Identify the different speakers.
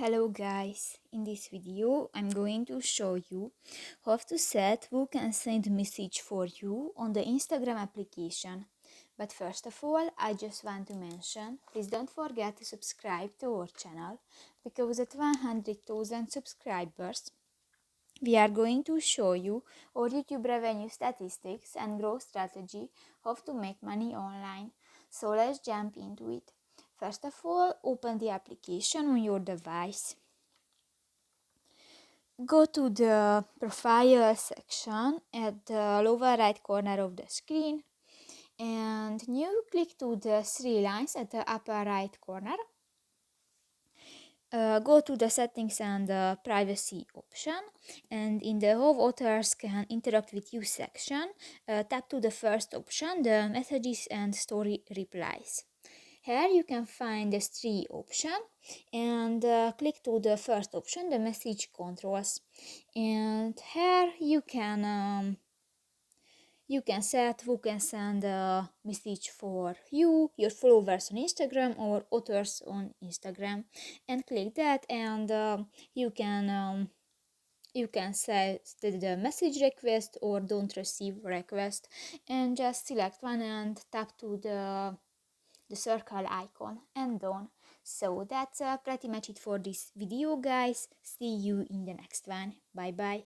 Speaker 1: Hello guys, in this video I'm going to show you how to set who can send message for you on the Instagram application. But first of all, I just want to mention, please don't forget to subscribe to our channel, because at 100,000 subscribers we are going to show you our YouTube revenue statistics and growth strategy, how to make money online. So let's jump into it. First of all, open the application on your device. Go to the profile section at the lower right corner of the screen, and you click to the three lines at the upper right corner. Go to the settings and the privacy option, and in the how others can interact with you section, tap to the first option, the messages and story replies. Here you can find the three option, and click to the first option, the message controls, and here you can set who can send a message for you, your followers on Instagram or others on Instagram, and click that, and you can set the message request or don't receive request, and just select one and tap to the circle icon and done. So that's pretty much it for this video guys. See you in the next one. Bye bye.